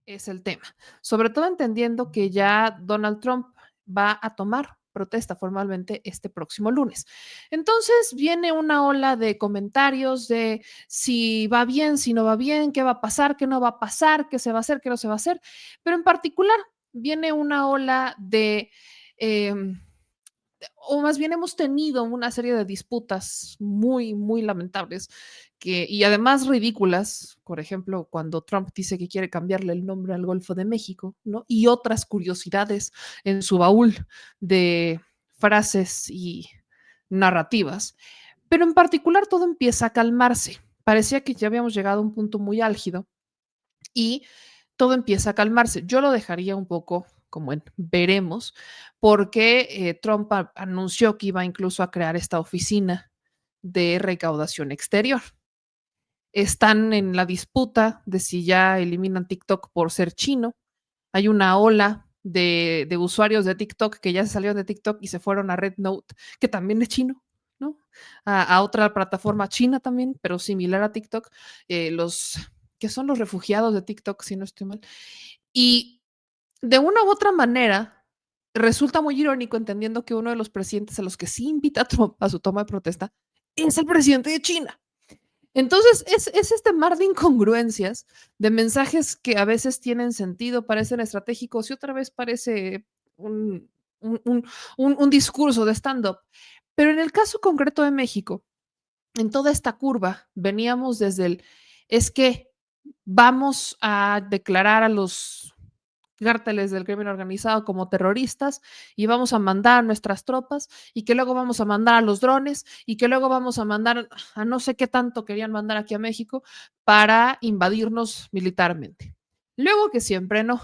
es el tema. Sobre todo entendiendo que ya Donald Trump va a tomar protesta formalmente este próximo lunes. Entonces viene una ola de comentarios de si va bien, si no va bien, qué va a pasar, qué no va a pasar, qué se va a hacer, qué no se va a hacer. Pero en particular viene una ola de... Eh, o más bien hemos tenido una serie de disputas muy, muy lamentables y además ridículas, por ejemplo, cuando Trump dice que quiere cambiarle el nombre al Golfo de México, ¿no? Y otras curiosidades en su baúl de frases y narrativas. Pero en particular todo empieza a calmarse. Parecía que ya habíamos llegado a un punto muy álgido y todo empieza a calmarse. Yo lo dejaría un poco como en veremos, porque Trump anunció que iba incluso a crear esta oficina de recaudación exterior. Están en la disputa de si ya eliminan TikTok por ser chino. Hay una ola de usuarios de TikTok que ya se salieron de TikTok y se fueron a Red Note, que también es chino, ¿no? A otra plataforma china también, pero similar a TikTok, los que son los refugiados de TikTok, si no estoy mal. Y de una u otra manera, resulta muy irónico entendiendo que uno de los presidentes a los que sí invita a Trump a su toma de protesta es el presidente de China. Entonces, es este mar de incongruencias, de mensajes que a veces tienen sentido, parecen estratégicos y otra vez parece un, un discurso de stand-up. Pero en el caso concreto de México, en toda esta curva, veníamos desde es que vamos a declarar a los cárteles del crimen organizado como terroristas y vamos a mandar a nuestras tropas y que luego vamos a mandar a los drones y que luego vamos a mandar a no sé qué tanto querían mandar aquí a México para invadirnos militarmente. Luego que siempre no.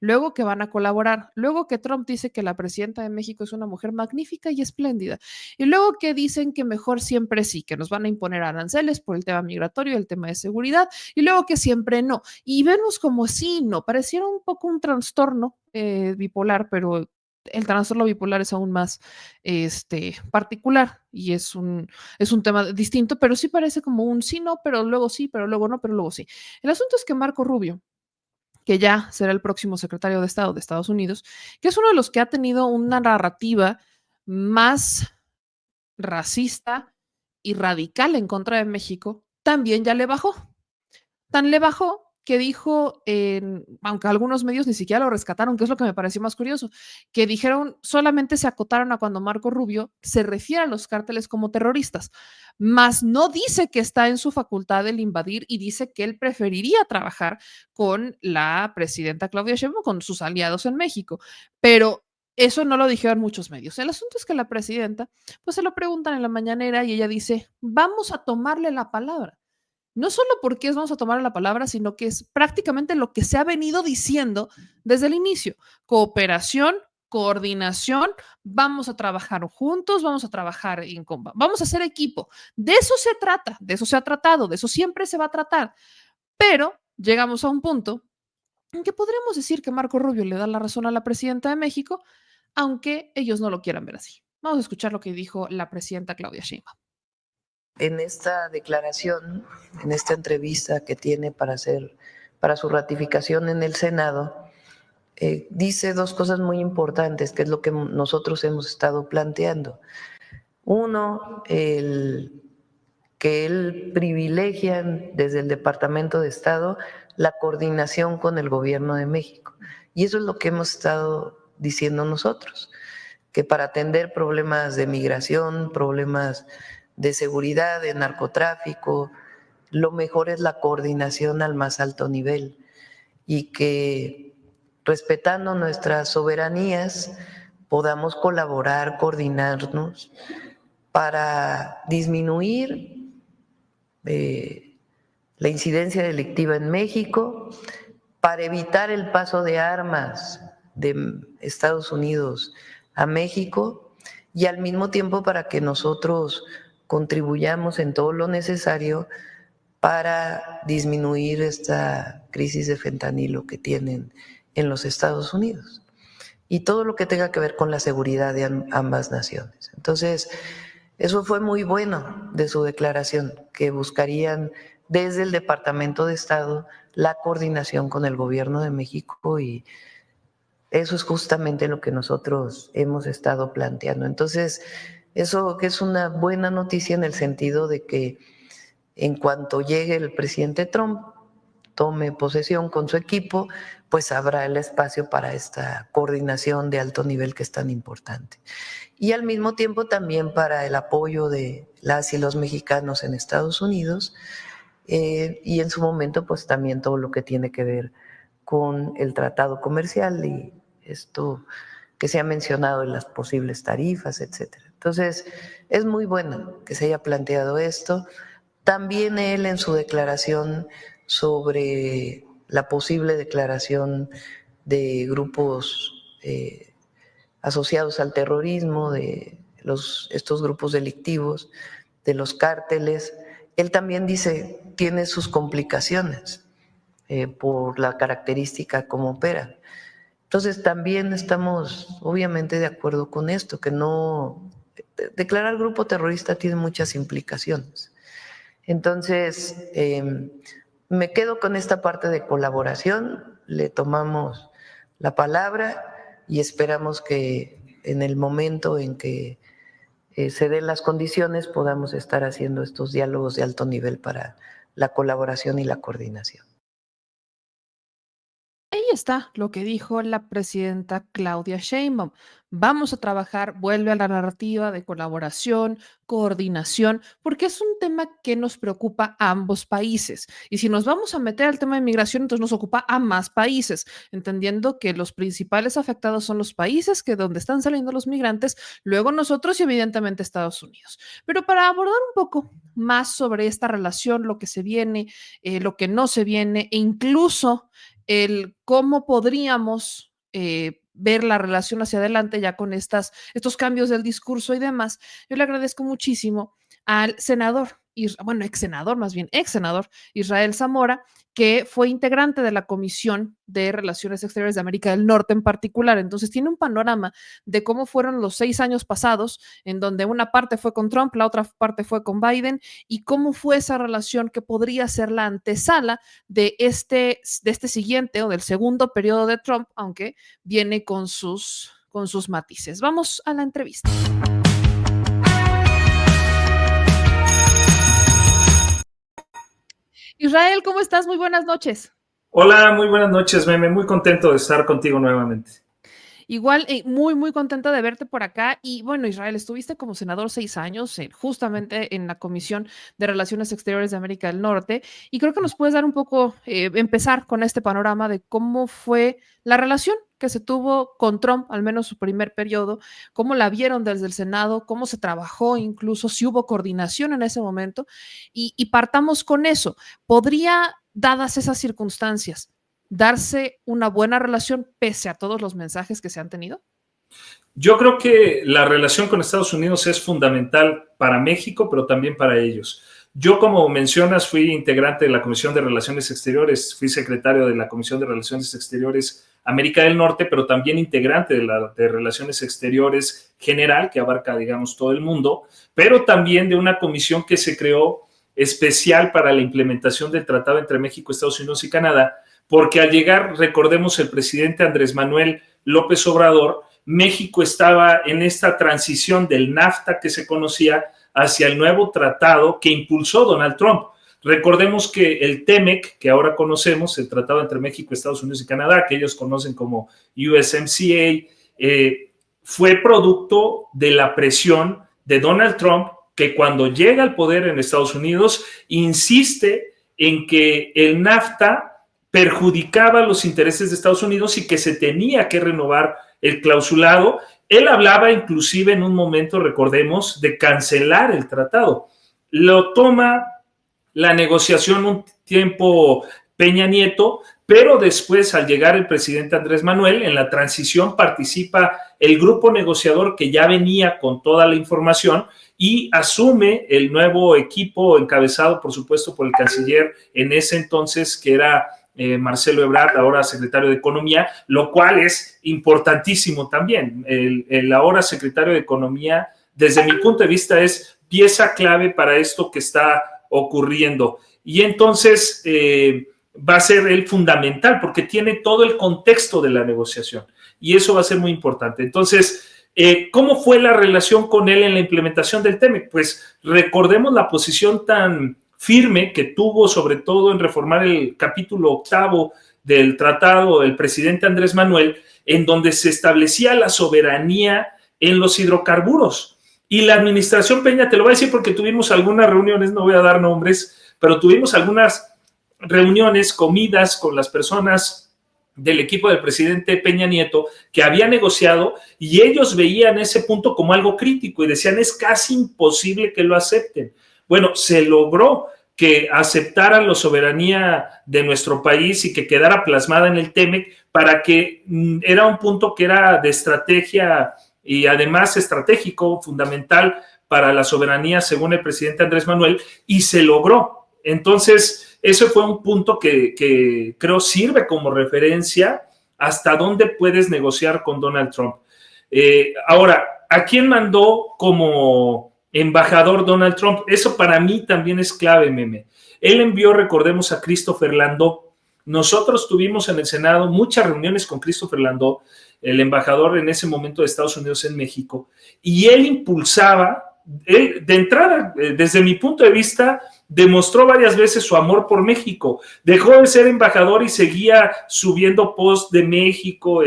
Luego que van a colaborar, luego que Trump dice que la presidenta de México es una mujer magnífica y espléndida, y luego que dicen que mejor siempre sí, que nos van a imponer aranceles por el tema migratorio, el tema de seguridad, y luego que siempre no. Y vemos como sí, no, pareciera un poco un trastorno bipolar, pero el trastorno bipolar es aún más particular y es un tema distinto, pero sí parece como un sí, pero luego no, pero luego sí. El asunto es que Marco Rubio, que ya será el próximo secretario de Estado de Estados Unidos, que es uno de los que ha tenido una narrativa más racista y radical en contra de México, también ya le bajó. Tan le bajó que dijo, aunque algunos medios ni siquiera lo rescataron, que es lo que me pareció más curioso, que dijeron solamente se acotaron a cuando Marco Rubio se refiere a los cárteles como terroristas, mas no dice que está en su facultad el invadir y dice que él preferiría trabajar con la presidenta Claudia Sheinbaum, con sus aliados en México, pero eso no lo dijeron muchos medios. El asunto es que la presidenta, pues se lo preguntan en la mañanera y ella dice, vamos a tomarle la palabra. No solo porque es vamos a tomar la palabra, sino que es prácticamente lo que se ha venido diciendo desde el inicio. Cooperación, coordinación, vamos a trabajar juntos, vamos a trabajar vamos a hacer equipo. De eso se trata, de eso se ha tratado, de eso siempre se va a tratar. Pero llegamos a un punto en que podríamos decir que Marco Rubio le da la razón a la presidenta de México, aunque ellos no lo quieran ver así. Vamos a escuchar lo que dijo la presidenta Claudia Sheinbaum. En esta declaración, en esta entrevista que tiene para hacer para su ratificación en el Senado, dice dos cosas muy importantes, que es lo que nosotros hemos estado planteando. Uno, que él privilegia desde el Departamento de Estado la coordinación con el Gobierno de México. Y eso es lo que hemos estado diciendo nosotros, que para atender problemas de migración, problemas de seguridad, de narcotráfico, lo mejor es la coordinación al más alto nivel y que respetando nuestras soberanías podamos colaborar, coordinarnos para disminuir la incidencia delictiva en México, para evitar el paso de armas de Estados Unidos a México y al mismo tiempo para que nosotros contribuyamos en todo lo necesario para disminuir esta crisis de fentanilo que tienen en los Estados Unidos y todo lo que tenga que ver con la seguridad de ambas naciones. Entonces, eso fue muy bueno de su declaración, que buscarían desde el Departamento de Estado la coordinación con el Gobierno de México, y eso es justamente lo que nosotros hemos estado planteando. Entonces, eso que es una buena noticia en el sentido de que en cuanto llegue el presidente Trump, tome posesión con su equipo, pues habrá el espacio para esta coordinación de alto nivel que es tan importante. Y al mismo tiempo también para el apoyo de las y los mexicanos en Estados Unidos, y en su momento pues también todo lo que tiene que ver con el tratado comercial y esto que se ha mencionado en las posibles tarifas, etcétera. Entonces, es muy bueno que se haya planteado esto. También él en su declaración sobre la posible declaración de grupos asociados al terrorismo, de estos grupos delictivos, de los cárteles, él también dice tiene sus complicaciones por la característica como opera. Entonces también estamos obviamente de acuerdo con esto, que no declarar grupo terrorista tiene muchas implicaciones. Entonces, me quedo con esta parte de colaboración, le tomamos la palabra y esperamos que en el momento en que se den las condiciones podamos estar haciendo estos diálogos de alto nivel para la colaboración y la coordinación. Ahí está lo que dijo la presidenta Claudia Sheinbaum. Vamos a trabajar, vuelve a la narrativa de colaboración, coordinación, porque es un tema que nos preocupa a ambos países. Y si nos vamos a meter al tema de migración, entonces nos ocupa a más países, entendiendo que los principales afectados son los países que donde están saliendo los migrantes, luego nosotros y evidentemente Estados Unidos. Pero para abordar un poco más sobre esta relación, lo que se viene, lo que no se viene e incluso el cómo podríamos ver la relación hacia adelante ya con estos cambios del discurso y demás. Yo le agradezco muchísimo al senador, bueno, ex senador, más bien ex senador Israel Zamora, que fue integrante de la Comisión de Relaciones Exteriores de América del Norte en particular. Entonces tiene un panorama de cómo fueron los 6 años pasados, en donde una parte fue con Trump, la otra parte fue con Biden, y cómo fue esa relación que podría ser la antesala de este siguiente o del segundo periodo de Trump, aunque viene con sus matices. Vamos a la entrevista. Israel, ¿cómo estás? Muy buenas noches. Hola, muy buenas noches, Meme. Muy contento de estar contigo nuevamente. Igual, muy contenta de verte por acá. Y bueno, Israel, estuviste como senador 6 años, justamente en la Comisión de Relaciones Exteriores de América del Norte. Y creo que nos puedes dar un poco, empezar con este panorama de cómo fue la relación que se tuvo con Trump, al menos su primer periodo, cómo la vieron desde el Senado, cómo se trabajó, incluso si hubo coordinación en ese momento. Y partamos con eso. ¿Podría, dadas esas circunstancias, darse una buena relación pese a todos los mensajes que se han tenido? Yo creo que la relación con Estados Unidos es fundamental para México, pero también para ellos. Yo, como mencionas, fui integrante de la Comisión de Relaciones Exteriores, fui secretario de la Comisión de Relaciones Exteriores América del Norte, pero también integrante de Relaciones Exteriores General, que abarca, digamos, todo el mundo, pero también de una comisión que se creó especial para la implementación del tratado entre México, Estados Unidos y Canadá, porque al llegar, recordemos, el presidente Andrés Manuel López Obrador, México estaba en esta transición del NAFTA que se conocía hacia el nuevo tratado que impulsó Donald Trump. Recordemos que el TEMEC, que ahora conocemos, el tratado entre México, Estados Unidos y Canadá, que ellos conocen como USMCA, fue producto de la presión de Donald Trump, que cuando llega al poder en Estados Unidos insiste en que el NAFTA perjudicaba los intereses de Estados Unidos y que se tenía que renovar el clausulado. Él hablaba inclusive en un momento, recordemos, de cancelar el tratado. Lo toma la negociación un tiempo Peña Nieto, pero después, al llegar el presidente Andrés Manuel, en la transición participa el grupo negociador que ya venía con toda la información y asume el nuevo equipo encabezado, por supuesto, por el canciller en ese entonces, que era Marcelo Ebrard, ahora secretario de Economía, lo cual es importantísimo también. El ahora secretario de Economía, desde mi punto de vista, es pieza clave para esto que está ocurriendo. Y entonces va a ser él fundamental porque tiene todo el contexto de la negociación y eso va a ser muy importante. Entonces, ¿cómo fue la relación con él en la implementación del TEMEC? Pues recordemos la posición tan firme que tuvo, sobre todo en reformar el capítulo 8 del tratado el presidente Andrés Manuel, en donde se establecía la soberanía en los hidrocarburos. Y la administración Peña, te lo voy a decir porque tuvimos algunas reuniones, no voy a dar nombres, pero tuvimos algunas reuniones, comidas con las personas del equipo del presidente Peña Nieto que había negociado y ellos veían ese punto como algo crítico y decían es casi imposible que lo acepten. Bueno, se logró que aceptaran la soberanía de nuestro país y que quedara plasmada en el TEMEC para que era un punto que era de estrategia y además estratégico, fundamental para la soberanía según el presidente Andrés Manuel y se logró. Entonces, ese fue un punto que creo sirve como referencia hasta dónde puedes negociar con Donald Trump. Ahora, ¿a quién mandó como embajador Donald Trump? Eso para mí también es clave, Meme. Él envió, recordemos, a Christopher Landó. Nosotros tuvimos en el Senado muchas reuniones con Christopher Landó, el embajador en ese momento de Estados Unidos en México, y él impulsaba, él, de entrada, desde mi punto de vista, demostró varias veces su amor por México. Dejó de ser embajador y seguía subiendo posts de México,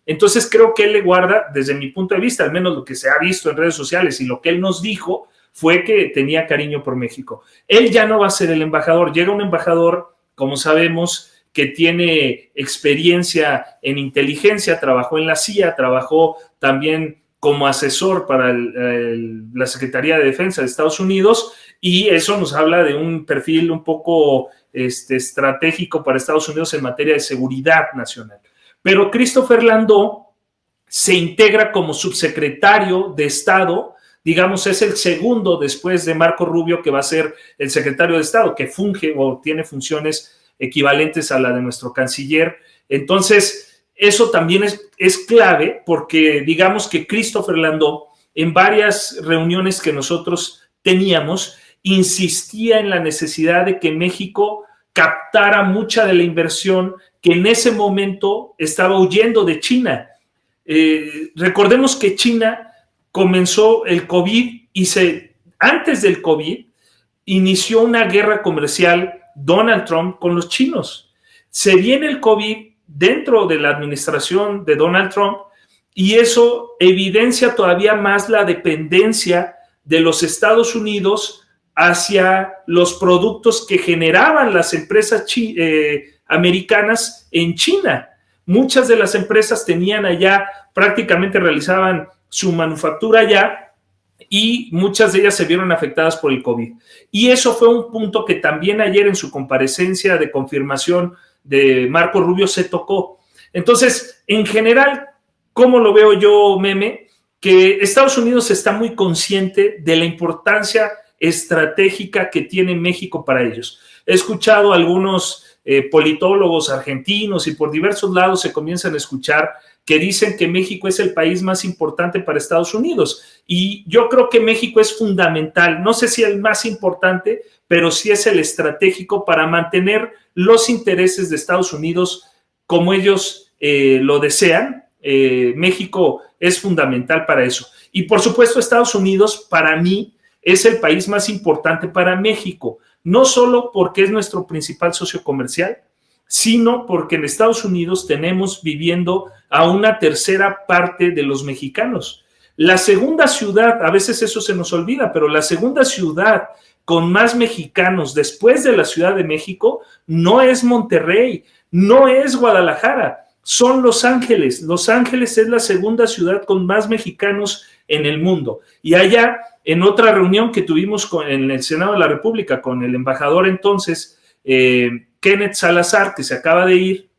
entonces creo que él le guarda, desde mi punto de vista, al menos lo que se ha visto en redes sociales y lo que él nos dijo, fue que tenía cariño por México. Él ya no va a ser el embajador, llega un embajador, como sabemos, que tiene experiencia en inteligencia, trabajó en la CIA, trabajó también como asesor para la Secretaría de Defensa de Estados Unidos, y eso nos habla de un perfil un poco estratégico para Estados Unidos en materia de seguridad nacional. Pero Christopher Landó se integra como subsecretario de Estado, digamos, es el segundo después de Marco Rubio, que va a ser el secretario de Estado, que funge o tiene funciones equivalentes a la de nuestro canciller. Entonces, eso también es clave porque digamos que Christopher Landó, en varias reuniones que nosotros teníamos, insistía en la necesidad de que México captara mucha de la inversión que en ese momento estaba huyendo de China. Recordemos que China comenzó el COVID y antes del COVID inició una guerra comercial Donald Trump con los chinos. Se viene el COVID dentro de la administración de Donald Trump y eso evidencia todavía más la dependencia de los Estados Unidos hacia los productos que generaban las empresas americanas en China. Muchas de las empresas tenían allá, prácticamente realizaban su manufactura allá y muchas de ellas se vieron afectadas por el COVID. Y eso fue un punto que también ayer en su comparecencia de confirmación de Marco Rubio se tocó. Entonces, en general, ¿cómo lo veo yo, Meme? Que Estados Unidos está muy consciente de la importancia estratégica que tiene México para ellos. He escuchado a algunos politólogos argentinos y por diversos lados se comienzan a escuchar que dicen que México es el país más importante para Estados Unidos. Y yo creo que México es fundamental, no sé si el más importante, pero sí es el estratégico para mantener los intereses de Estados Unidos como ellos lo desean. México es fundamental para eso. Y por supuesto, Estados Unidos, para mí, es el país más importante para México, no solo porque es nuestro principal socio comercial, sino porque en Estados Unidos tenemos viviendo a una tercera parte de los mexicanos. La segunda ciudad, a veces eso se nos olvida, pero la segunda ciudad con más mexicanos después de la Ciudad de México no es Monterrey, no es Guadalajara, son Los Ángeles. Los Ángeles es la segunda ciudad con más mexicanos en el mundo. Y allá, en otra reunión que tuvimos en el Senado de la República con el embajador entonces, Kenneth Salazar, que se acaba de ir,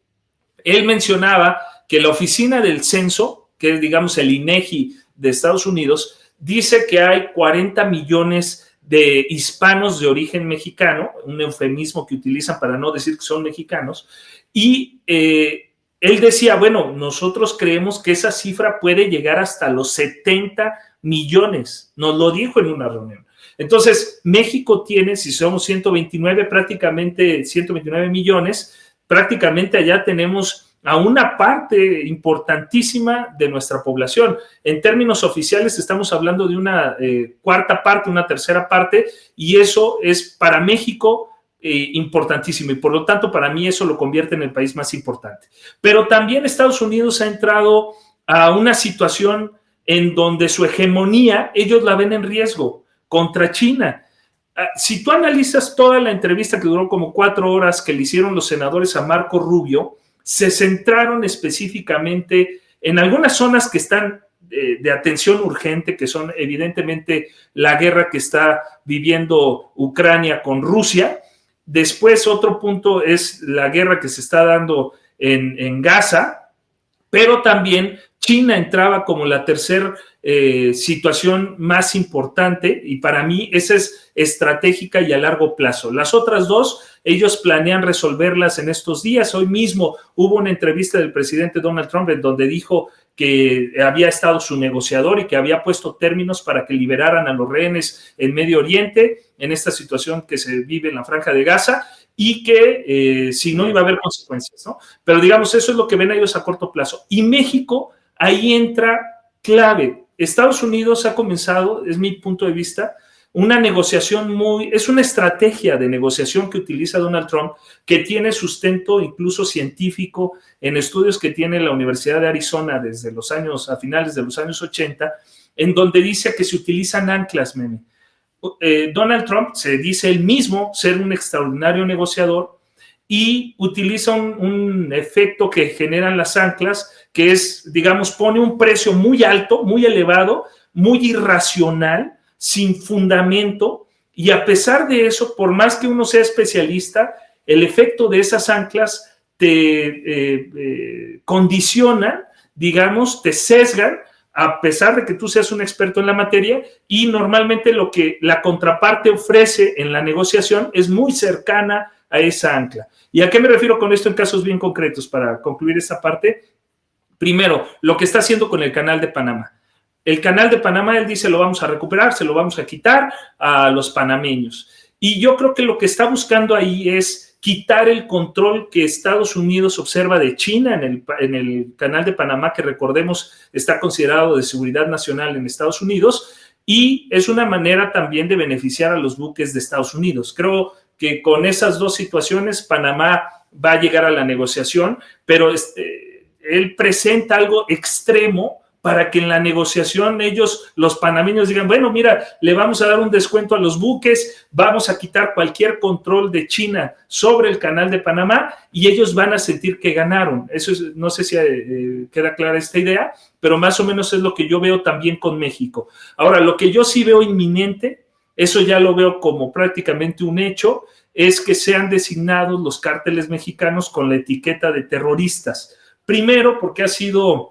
él mencionaba que la oficina del censo, que es, digamos, el INEGI de Estados Unidos, dice que hay 40 millones de hispanos de origen mexicano, un eufemismo que utilizan para no decir que son mexicanos, y él decía, bueno, nosotros creemos que esa cifra puede llegar hasta los 70 millones, nos lo dijo en una reunión. Entonces, México tiene, si somos 129, prácticamente 129 millones, prácticamente allá tenemos a una parte importantísima de nuestra población. En términos oficiales estamos hablando de una cuarta parte, una tercera parte, y eso es para México importantísimo, y por lo tanto para mí eso lo convierte en el país más importante. Pero también Estados Unidos ha entrado a una situación en donde su hegemonía, ellos la ven en riesgo contra China. Si tú analizas toda la entrevista que duró como 4 horas que le hicieron los senadores a Marco Rubio, se centraron específicamente en algunas zonas que están de atención urgente, que son evidentemente la guerra que está viviendo Ucrania con Rusia. Después otro punto es la guerra que se está dando en Gaza, pero también China entraba como la tercera situación más importante, y para mí esa es estratégica y a largo plazo. Las otras dos, ellos planean resolverlas en estos días. Hoy mismo hubo una entrevista del presidente Donald Trump en donde dijo que había estado su negociador y que había puesto términos para que liberaran a los rehenes en Medio Oriente, en esta situación que se vive en la Franja de Gaza, y que si no iba a haber consecuencias, ¿no? Pero digamos, eso es lo que ven ellos a corto plazo. Y México, ahí entra clave. Estados Unidos ha comenzado, es mi punto de vista, una negociación es una estrategia de negociación que utiliza Donald Trump, que tiene sustento incluso científico en estudios que tiene la Universidad de Arizona desde a finales de los años 80, en donde dice que se utilizan anclas, meme. Donald Trump se dice él mismo ser un extraordinario negociador y utiliza un efecto que generan las anclas, que es, digamos, pone un precio muy alto, muy elevado, muy irracional, sin fundamento, y a pesar de eso, por más que uno sea especialista, el efecto de esas anclas te condicionan, digamos, te sesgan, a pesar de que tú seas un experto en la materia, y normalmente lo que la contraparte ofrece en la negociación es muy cercana a esa ancla. ¿Y a qué me refiero con esto en casos bien concretos para concluir esta parte? Primero, lo que está haciendo con el Canal de Panamá. El Canal de Panamá, él dice, lo vamos a recuperar, se lo vamos a quitar a los panameños. Y yo creo que lo que está buscando ahí es quitar el control que Estados Unidos observa de China en el Canal de Panamá, que recordemos está considerado de seguridad nacional en Estados Unidos, y es una manera también de beneficiar a los buques de Estados Unidos. Creo que con esas dos situaciones Panamá va a llegar a la negociación, pero él presenta algo extremo para que en la negociación ellos, los panameños, digan, bueno, mira, le vamos a dar un descuento a los buques, vamos a quitar cualquier control de China sobre el Canal de Panamá, y ellos van a sentir que ganaron. Eso es, no sé si queda clara esta idea, pero más o menos es lo que yo veo también con México. Ahora, lo que yo sí veo inminente, eso ya lo veo como prácticamente un hecho, es que sean designados los cárteles mexicanos con la etiqueta de terroristas. Primero, porque ha sido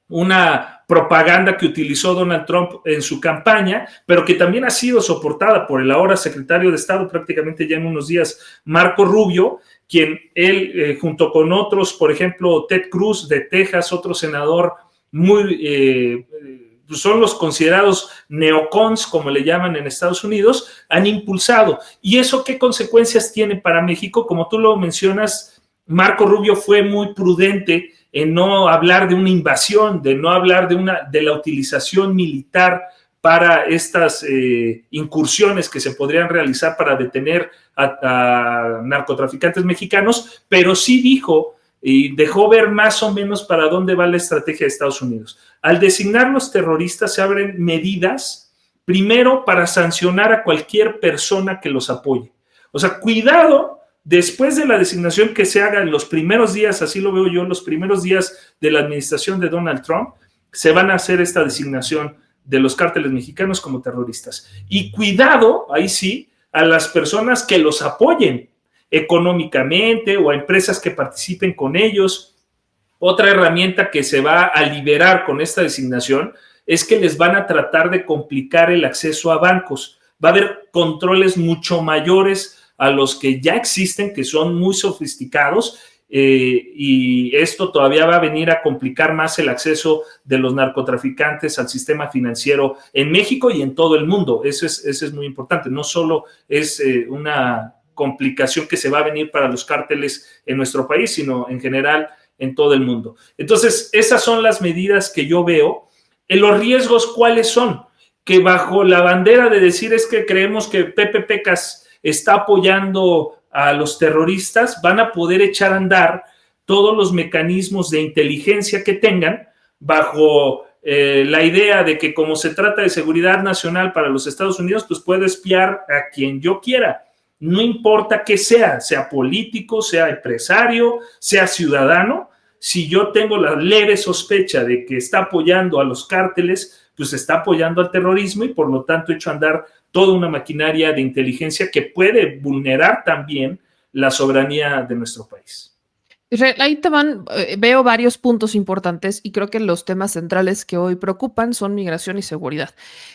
una propaganda que utilizó Donald Trump en su campaña, pero que también ha sido soportada por el ahora secretario de Estado, prácticamente ya en unos días, Marco Rubio, quien él, junto con otros, por ejemplo, Ted Cruz de Texas, otro senador muy... son los considerados neocons, como le llaman en Estados Unidos, han impulsado. ¿Y eso qué consecuencias tiene para México? Como tú lo mencionas, Marco Rubio fue muy prudente en no hablar de una invasión, de no hablar de la utilización militar para estas incursiones que se podrían realizar para detener a narcotraficantes mexicanos, pero sí dijo y dejó ver más o menos para dónde va la estrategia de Estados Unidos. Al designar los terroristas se abren medidas, primero para sancionar a cualquier persona que los apoye. O sea, cuidado, después de la designación que se haga en los primeros días, así lo veo yo, los primeros días de la administración de Donald Trump, se van a hacer esta designación de los cárteles mexicanos como terroristas. Y cuidado, ahí sí, a las personas que los apoyen económicamente o a empresas que participen con ellos. Otra herramienta que se va a liberar con esta designación es que les van a tratar de complicar el acceso a bancos. Va a haber controles mucho mayores a los que ya existen, que son muy sofisticados. y esto todavía va a venir a complicar más el acceso de los narcotraficantes al sistema financiero en México y en todo el mundo. Eso es muy importante. No solo es una complicación que se va a venir para los cárteles en nuestro país, sino en general en todo el mundo. Entonces, esas son las medidas que yo veo. Los riesgos, ¿cuáles son? Que bajo la bandera de decir es que creemos que Pepe Pecas está apoyando a los terroristas, van a poder echar a andar todos los mecanismos de inteligencia que tengan bajo la idea de que como se trata de seguridad nacional para los Estados Unidos, pues puedo espiar a quien yo quiera. No importa qué sea político, sea empresario, sea ciudadano, si yo tengo la leve sospecha de que está apoyando a los cárteles, pues está apoyando al terrorismo y por lo tanto echo a andar toda una maquinaria de inteligencia que puede vulnerar también la soberanía de nuestro país. Ahí te van, veo varios puntos importantes y creo que los temas centrales que hoy preocupan son migración y seguridad.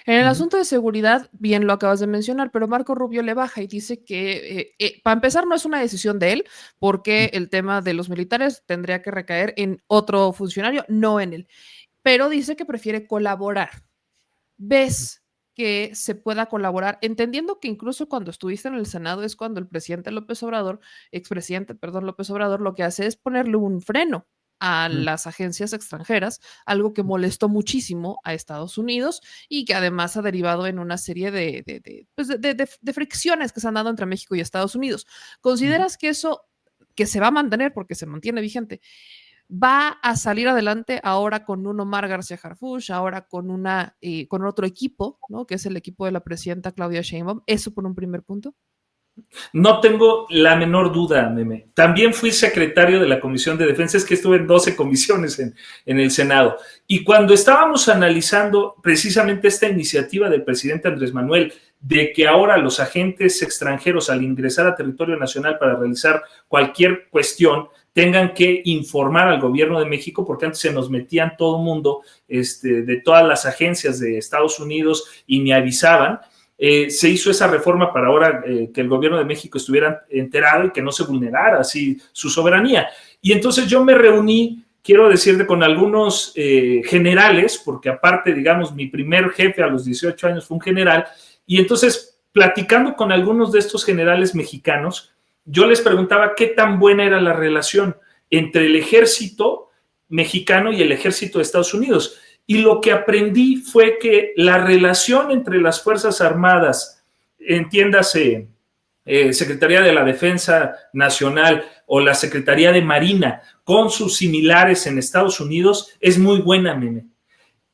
En el asunto de seguridad, bien lo acabas de mencionar, pero Marco Rubio le baja y dice que, para empezar, no es una decisión de él, porque el tema de los militares tendría que recaer en otro funcionario, no en él. Pero dice que prefiere colaborar. ¿Ves que se pueda colaborar? Entendiendo que incluso cuando estuviste en el Senado es cuando el presidente López Obrador, expresidente, perdón, López Obrador, lo que hace es ponerle un freno a las agencias extranjeras, algo que molestó muchísimo a Estados Unidos y que además ha derivado en una serie de fricciones que se han dado entre México y Estados Unidos. ¿Consideras que eso, que se va a mantener porque se mantiene vigente, va a salir adelante ahora con un Omar García Harfuch, ahora con otro equipo, ¿no? Que es el equipo de la presidenta Claudia Sheinbaum? Eso por un primer punto. No tengo la menor duda, Meme. También fui secretario de la Comisión de Defensa, es que estuve en 12 comisiones en el Senado. Y cuando estábamos analizando precisamente esta iniciativa del presidente Andrés Manuel de que ahora los agentes extranjeros al ingresar a territorio nacional para realizar cualquier cuestión tengan que informar al gobierno de México, porque antes se nos metían todo el mundo de todas las agencias de Estados Unidos y ni avisaban. Se hizo esa reforma para ahora que el gobierno de México estuviera enterado y que no se vulnerara así su soberanía. Y entonces yo me reuní, quiero decirte, con algunos generales, porque aparte, digamos, mi primer jefe a los 18 años fue un general, y entonces platicando con algunos de estos generales mexicanos, yo les preguntaba qué tan buena era la relación entre el ejército mexicano y el ejército de Estados Unidos. Y lo que aprendí fue que la relación entre las Fuerzas Armadas, entiéndase, Secretaría de la Defensa Nacional o la Secretaría de Marina, con sus similares en Estados Unidos, es muy buena, Meme.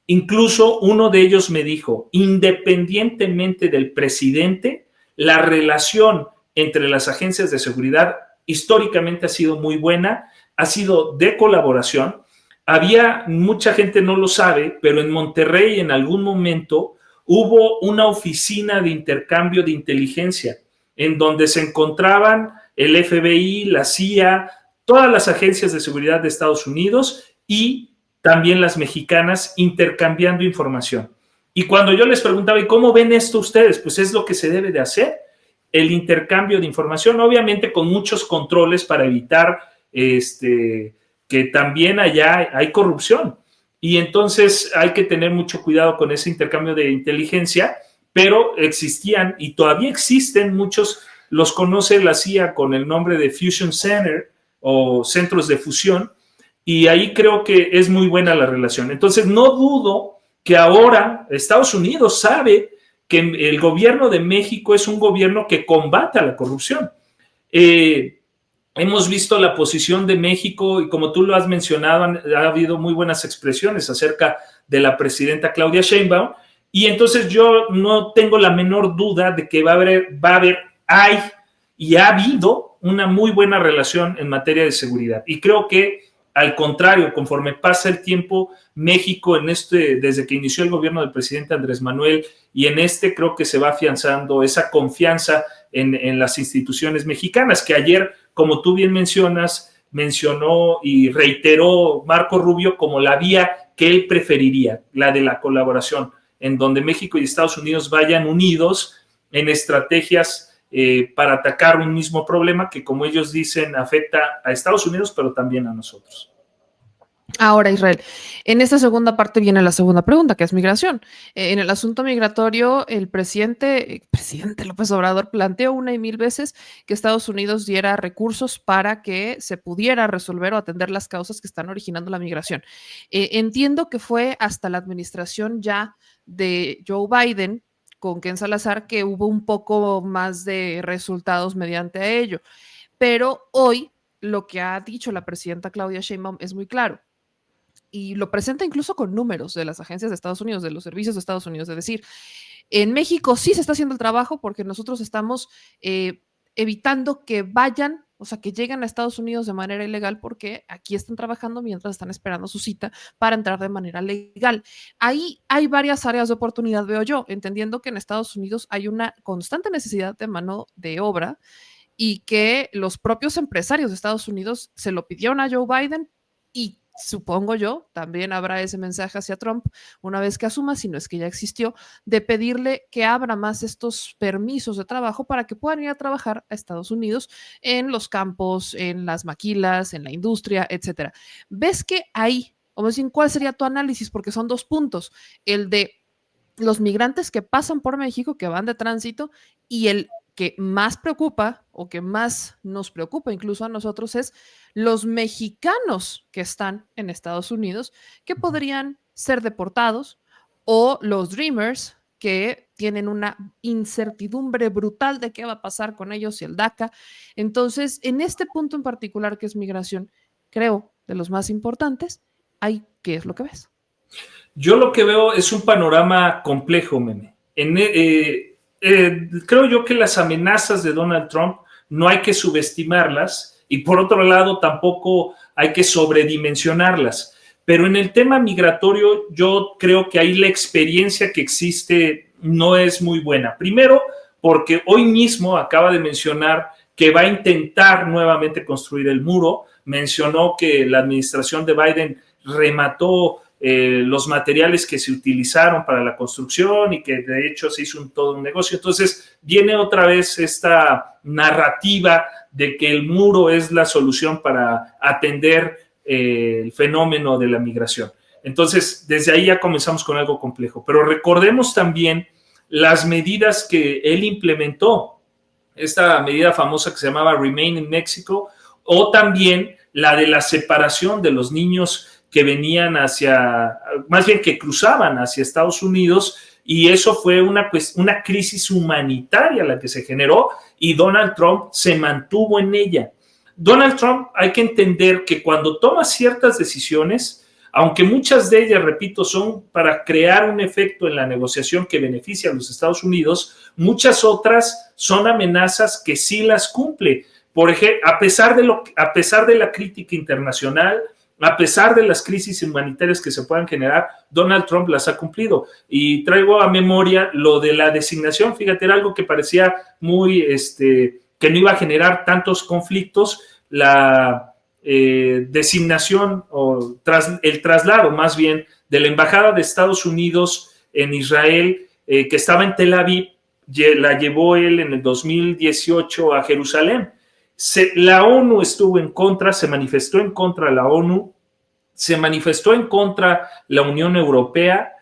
Incluso uno de ellos me dijo, independientemente del presidente, la relación entre las agencias de seguridad históricamente ha sido muy buena, ha sido de colaboración. Había, mucha gente no lo sabe, pero en Monterrey en algún momento hubo una oficina de intercambio de inteligencia en donde se encontraban el FBI, la CIA, todas las agencias de seguridad de Estados Unidos y también las mexicanas intercambiando información. Y cuando yo les preguntaba, ¿y cómo ven esto ustedes? Pues es lo que se debe de hacer, el intercambio de información, obviamente con muchos controles para evitar que también allá hay corrupción. Y entonces hay que tener mucho cuidado con ese intercambio de inteligencia, pero existían y todavía existen muchos, los conoce la CIA con el nombre de Fusion Center o centros de fusión, y ahí creo que es muy buena la relación. Entonces no dudo que ahora Estados Unidos sabe que el gobierno de México es un gobierno que combate a la corrupción. Hemos visto la posición de México y como tú lo has mencionado, ha habido muy buenas expresiones acerca de la presidenta Claudia Sheinbaum, y entonces yo no tengo la menor duda de que hay y ha habido una muy buena relación en materia de seguridad. Y creo que, al contrario, conforme pasa el tiempo, México desde que inició el gobierno del presidente Andrés Manuel y creo que se va afianzando esa confianza en las instituciones mexicanas, que ayer, como tú bien mencionó y reiteró Marco Rubio como la vía que él preferiría, la de la colaboración, en donde México y Estados Unidos vayan unidos en estrategias para atacar un mismo problema que, como ellos dicen, afecta a Estados Unidos, pero también a nosotros. Ahora, Israel, en esta segunda parte viene la segunda pregunta, que es migración. En el asunto migratorio, el presidente López Obrador planteó una y mil veces que Estados Unidos diera recursos para que se pudiera resolver o atender las causas que están originando la migración. Entiendo que fue hasta la administración ya de Joe Biden con Ken Salazar que hubo un poco más de resultados mediante ello. Pero hoy lo que ha dicho la presidenta Claudia Sheinbaum es muy claro y lo presenta incluso con números de las agencias de Estados Unidos, de los servicios de Estados Unidos. Es decir, en México sí se está haciendo el trabajo porque nosotros estamos evitando que vayan, o sea, que lleguen a Estados Unidos de manera ilegal porque aquí están trabajando mientras están esperando su cita para entrar de manera legal. Ahí hay varias áreas de oportunidad, veo yo, entendiendo que en Estados Unidos hay una constante necesidad de mano de obra y que los propios empresarios de Estados Unidos se lo pidieron a Joe Biden y supongo yo, también habrá ese mensaje hacia Trump una vez que asuma, si no es que ya existió, de pedirle que abra más estos permisos de trabajo para que puedan ir a trabajar a Estados Unidos en los campos, en las maquilas, en la industria, etcétera. ¿Ves que ahí, o más bien, cuál sería tu análisis? Porque son dos puntos, el de los migrantes que pasan por México, que van de tránsito, y el que más preocupa o que más nos preocupa incluso a nosotros es los mexicanos que están en Estados Unidos que podrían ser deportados o los Dreamers que tienen una incertidumbre brutal de qué va a pasar con ellos y el DACA. Entonces, en este punto en particular que es migración, creo de los más importantes, ¿qué es lo que ves? Yo lo que veo es un panorama complejo, Meme. Creo yo que las amenazas de Donald Trump no hay que subestimarlas y por otro lado tampoco hay que sobredimensionarlas. Pero en el tema migratorio yo creo que ahí la experiencia que existe no es muy buena. Primero, porque hoy mismo acaba de mencionar que va a intentar nuevamente construir el muro. Mencionó que la administración de Biden remató los materiales que se utilizaron para la construcción y que de hecho se hizo todo un negocio. Entonces viene otra vez esta narrativa de que el muro es la solución para atender el fenómeno de la migración. Entonces desde ahí ya comenzamos con algo complejo, pero recordemos también las medidas que él implementó, esta medida famosa que se llamaba Remain in Mexico, o también la de la separación de los niños que venían más bien que cruzaban hacia Estados Unidos, y eso fue una crisis humanitaria la que se generó y Donald Trump se mantuvo en ella. Donald Trump, hay que entender que cuando toma ciertas decisiones, aunque muchas de ellas, repito, son para crear un efecto en la negociación que beneficia a los Estados Unidos, muchas otras son amenazas que sí las cumple. Por ejemplo, a pesar de la crítica internacional, a pesar de las crisis humanitarias que se puedan generar, Donald Trump las ha cumplido. Y traigo a memoria lo de la designación, fíjate, era algo que parecía muy, que no iba a generar tantos conflictos, la designación o el traslado más bien de la Embajada de Estados Unidos en Israel, que estaba en Tel Aviv, la llevó él en el 2018 a Jerusalén. La ONU estuvo en contra, se manifestó en contra de la ONU, se manifestó en contra la Unión Europea,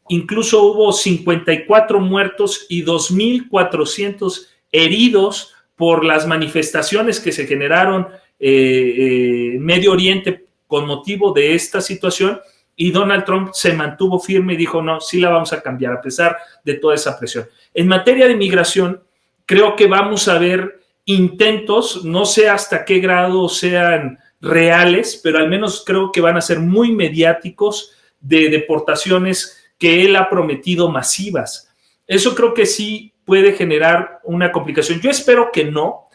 incluso hubo 54 muertos y 2.400 heridos por las manifestaciones que se generaron en Medio Oriente con motivo de esta situación, y Donald Trump se mantuvo firme y dijo, no, sí la vamos a cambiar a pesar de toda esa presión. En materia de migración, creo que vamos a ver intentos, no sé hasta qué grado sean reales, pero al menos creo que van a ser muy mediáticos, de deportaciones que él ha prometido masivas. Eso creo que sí puede generar una complicación. Yo espero que no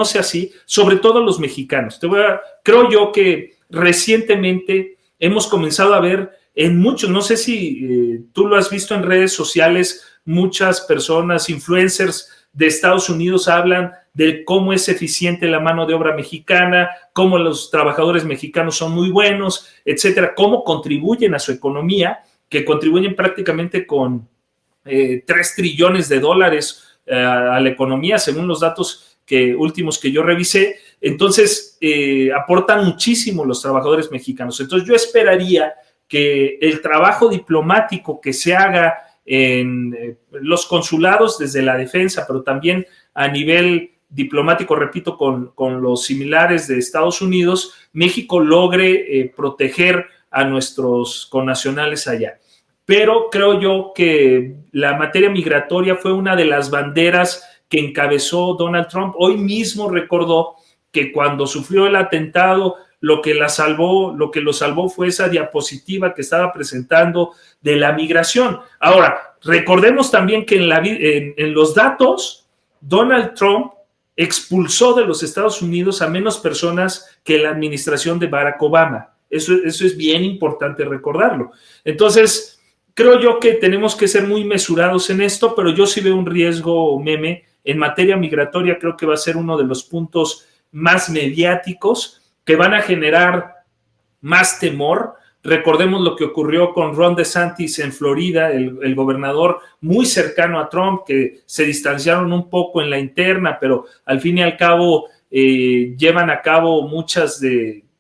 sea así, sobre todo los mexicanos. Creo yo que recientemente hemos comenzado a ver en muchos, no sé si tú lo has visto en redes sociales, muchas personas, influencers de Estados Unidos hablan de cómo es eficiente la mano de obra mexicana, cómo los trabajadores mexicanos son muy buenos, etcétera, cómo contribuyen a su economía, que contribuyen prácticamente con $3 trillones a la economía, según los datos últimos que yo revisé. Entonces, aportan muchísimo los trabajadores mexicanos. Entonces, yo esperaría que el trabajo diplomático que se haga en los consulados desde la defensa, pero también a nivel diplomático, repito, con los similares de Estados Unidos, México logre proteger a nuestros connacionales allá. Pero creo yo que la materia migratoria fue una de las banderas que encabezó Donald Trump. Hoy mismo recordó que cuando sufrió el atentado, lo que lo salvó fue esa diapositiva que estaba presentando de la migración. Ahora, recordemos también que en los datos, Donald Trump expulsó de los Estados Unidos a menos personas que la administración de Barack Obama. Eso es bien importante recordarlo. Entonces, creo yo que tenemos que ser muy mesurados en esto, pero yo sí veo un riesgo, Meme, en materia migratoria. Creo que va a ser uno de los puntos más mediáticos que van a generar más temor. Recordemos lo que ocurrió con Ron DeSantis en Florida, el gobernador muy cercano a Trump, que se distanciaron un poco en la interna, pero al fin y al cabo llevan a cabo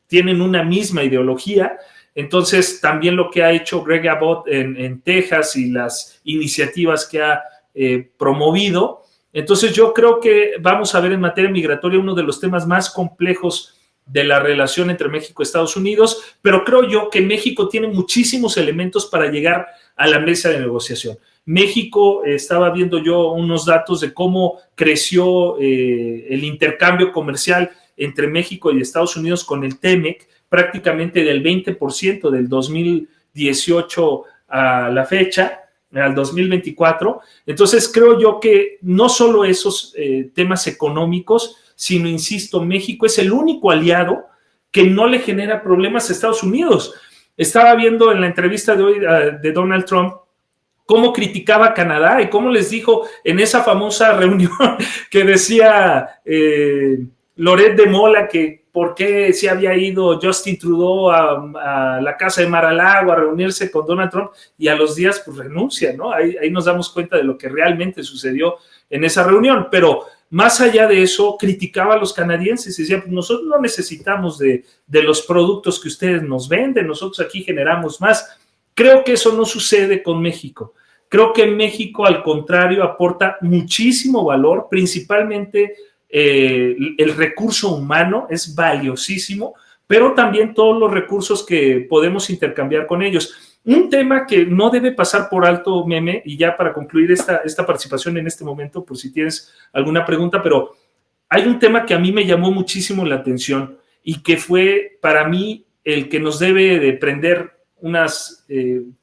tienen una misma ideología. Entonces, también lo que ha hecho Greg Abbott en Texas y las iniciativas que ha promovido. Entonces, yo creo que vamos a ver en materia migratoria uno de los temas más complejos de la relación entre México y Estados Unidos, pero creo yo que México tiene muchísimos elementos para llegar a la mesa de negociación. México, estaba viendo yo unos datos de cómo creció el intercambio comercial entre México y Estados Unidos con el TEMEC, prácticamente del 20% del 2018 a la fecha, al 2024. Entonces, creo yo que no solo esos temas económicos, sino, insisto, México es el único aliado que no le genera problemas a Estados Unidos. Estaba viendo en la entrevista de hoy de Donald Trump cómo criticaba a Canadá y cómo les dijo en esa famosa reunión que decía Loret de Mola que por qué se había ido Justin Trudeau a la casa de Mar-a-Lago a reunirse con Donald Trump, y a los días pues renuncia, ¿no? Ahí nos damos cuenta de lo que realmente sucedió en esa reunión. Pero más allá de eso, criticaba a los canadienses y decía, pues nosotros no necesitamos de los productos que ustedes nos venden, nosotros aquí generamos más. Creo que eso no sucede con México. Creo que México, al contrario, aporta muchísimo valor, principalmente el recurso humano es valiosísimo, pero también todos los recursos que podemos intercambiar con ellos. Un tema que no debe pasar por alto, Meme, y ya para concluir esta participación en este momento, por si tienes alguna pregunta, pero hay un tema que a mí me llamó muchísimo la atención y que fue para mí el que nos debe de prender unas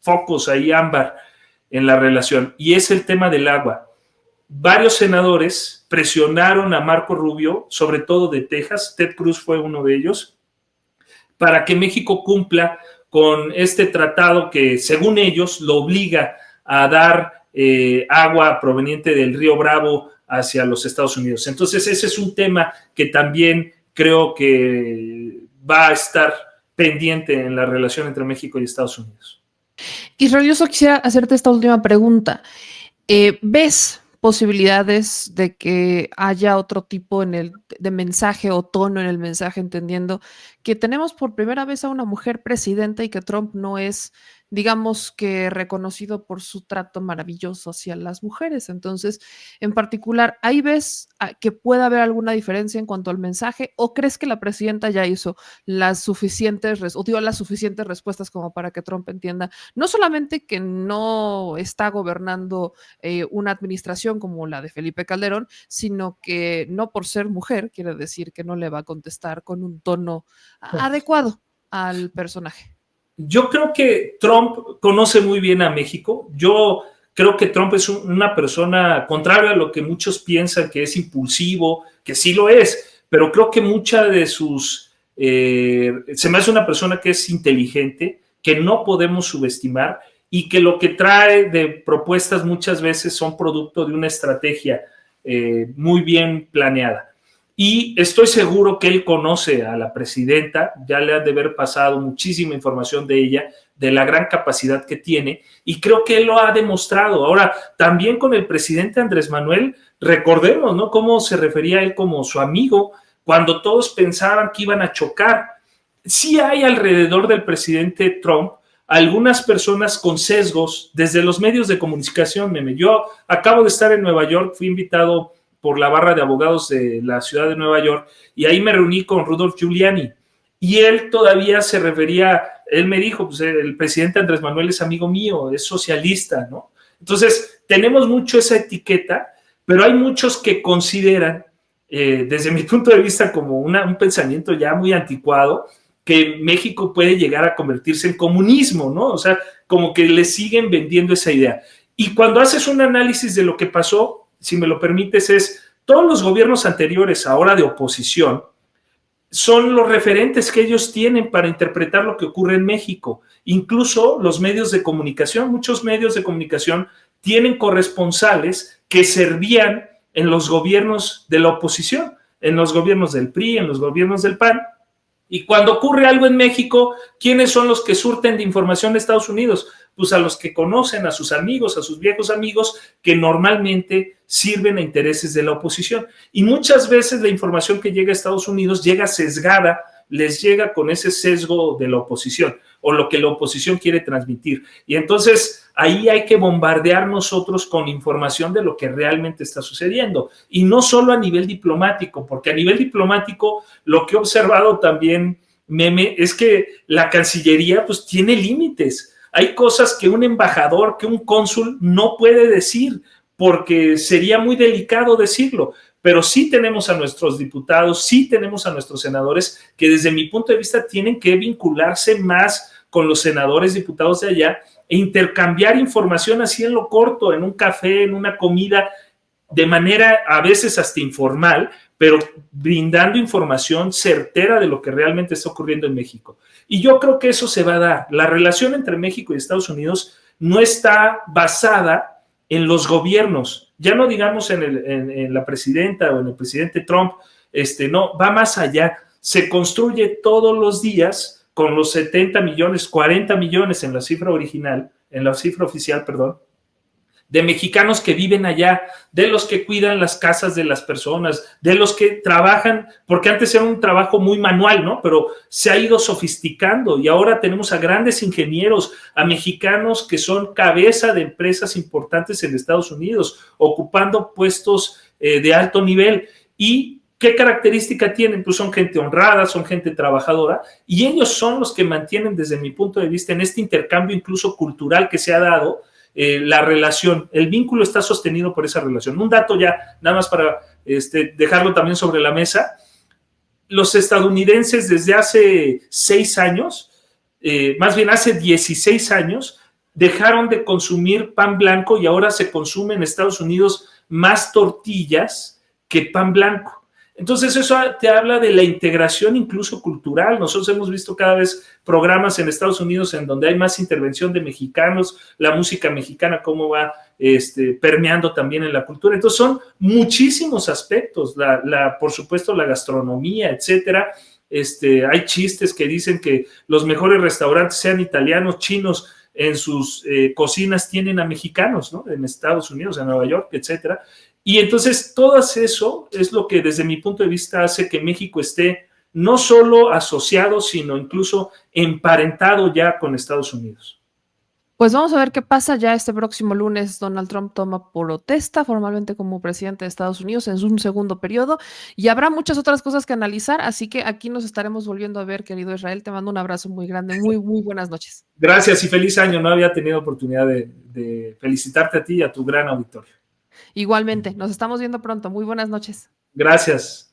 focos ahí ámbar en la relación, y es el tema del agua. Varios senadores presionaron a Marco Rubio, sobre todo de Texas, Ted Cruz fue uno de ellos, para que México cumpla con este tratado que, según ellos, lo obliga a dar agua proveniente del río Bravo hacia los Estados Unidos. Entonces, ese es un tema que también creo que va a estar pendiente en la relación entre México y Estados Unidos. Israel, yo solo quisiera hacerte esta última pregunta. ¿Ves posibilidades de que haya otro tipo de mensaje o tono en el mensaje, entendiendo que tenemos por primera vez a una mujer presidenta y que Trump no es, digamos, que reconocido por su trato maravilloso hacia las mujeres? Entonces, en particular, ¿ahí ves que pueda haber alguna diferencia en cuanto al mensaje, o crees que la presidenta ya hizo las suficientes respuestas como para que Trump entienda no solamente que no está gobernando una administración como la de Felipe Calderón, sino que no por ser mujer quiere decir que no le va a contestar con un tono adecuado al personaje? Yo creo que Trump conoce muy bien a México. Yo creo que Trump es una persona, contrario a lo que muchos piensan, que es impulsivo, que sí lo es, pero creo que mucha de sus... se me hace una persona que es inteligente, que no podemos subestimar, y que lo que trae de propuestas muchas veces son producto de una estrategia muy bien planeada. y estoy seguro que él conoce a la presidenta, ya le han de haber pasado muchísima información de ella, de la gran capacidad que tiene, y creo que él lo ha demostrado. Ahora, también con el presidente Andrés Manuel, recordemos, ¿no?, cómo se refería a él como su amigo, cuando todos pensaban que iban a chocar. Sí hay alrededor del presidente Trump algunas personas con sesgos desde los medios de comunicación. Yo acabo de estar en Nueva York, fui invitado por la barra de abogados de la ciudad de Nueva York, y ahí me reuní con Rudolph Giuliani, y él todavía se refería, él me dijo, pues el presidente Andrés Manuel es amigo mío, es socialista, ¿no? Entonces, tenemos mucho esa etiqueta, pero hay muchos que consideran, desde mi punto de vista, como un pensamiento ya muy anticuado, que México puede llegar a convertirse en comunismo, ¿no? O sea, como que le siguen vendiendo esa idea. Y cuando haces un análisis de lo que pasó, si me lo permites, es todos los gobiernos anteriores, ahora de oposición, son los referentes que ellos tienen para interpretar lo que ocurre en México. Incluso los medios de comunicación, muchos medios de comunicación tienen corresponsales que servían en los gobiernos de la oposición, en los gobiernos del PRI, en los gobiernos del PAN. Y cuando ocurre algo en México, ¿quiénes son los que surten de información de Estados Unidos? Pues a los que conocen, a sus amigos, a sus viejos amigos, que normalmente sirven a intereses de la oposición. Y muchas veces la información que llega a Estados Unidos llega sesgada, les llega con ese sesgo de la oposición o lo que la oposición quiere transmitir. Y entonces ahí hay que bombardear nosotros con información de lo que realmente está sucediendo. Y no solo a nivel diplomático, porque a nivel diplomático lo que he observado también, Meme, es que la Cancillería pues tiene límites. Hay cosas que un embajador, que un cónsul no puede decir, porque sería muy delicado decirlo. Pero sí tenemos a nuestros diputados, sí tenemos a nuestros senadores que desde mi punto de vista tienen que vincularse más con los senadores, diputados de allá e intercambiar información así en lo corto, en un café, en una comida, de manera a veces hasta informal, pero brindando información certera de lo que realmente está ocurriendo en México. Y yo creo que eso se va a dar. La relación entre México y Estados Unidos no está basada en los gobiernos, ya no digamos en la presidenta o en el presidente Trump, no, va más allá, se construye todos los días con los 70 millones, 40 millones en la cifra original, en la cifra oficial, perdón, de mexicanos que viven allá, de los que cuidan las casas de las personas, de los que trabajan, porque antes era un trabajo muy manual, ¿no? Pero se ha ido sofisticando y ahora tenemos a grandes ingenieros, a mexicanos que son cabeza de empresas importantes en Estados Unidos, ocupando puestos de alto nivel. ¿Y qué característica tienen? Pues son gente honrada, son gente trabajadora, y ellos son los que mantienen, desde mi punto de vista, en este intercambio incluso cultural que se ha dado, la relación, el vínculo está sostenido por esa relación. Un dato ya, nada más para dejarlo también sobre la mesa, los estadounidenses desde hace 6 años, más bien hace 16 años, dejaron de consumir pan blanco y ahora se consume en Estados Unidos más tortillas que pan blanco. Entonces eso te habla de la integración incluso cultural. Nosotros hemos visto cada vez programas en Estados Unidos en donde hay más intervención de mexicanos, la música mexicana, cómo va permeando también en la cultura. Entonces son muchísimos aspectos, por supuesto la gastronomía, etcétera. Hay chistes que dicen que los mejores restaurantes, sean italianos, chinos, en sus cocinas tienen a mexicanos, ¿no? En Estados Unidos, en Nueva York, etcétera. Y entonces todo eso es lo que desde mi punto de vista hace que México esté no solo asociado, sino incluso emparentado ya con Estados Unidos. Pues vamos a ver qué pasa. Ya este próximo lunes Donald Trump toma protesta formalmente como presidente de Estados Unidos en un segundo periodo y habrá muchas otras cosas que analizar, así que aquí nos estaremos volviendo a ver, querido Israel. Te mando un abrazo muy grande, muy, muy buenas noches. Gracias y feliz año. No había tenido oportunidad de felicitarte a ti y a tu gran auditorio. Igualmente, nos estamos viendo pronto. Muy buenas noches. Gracias.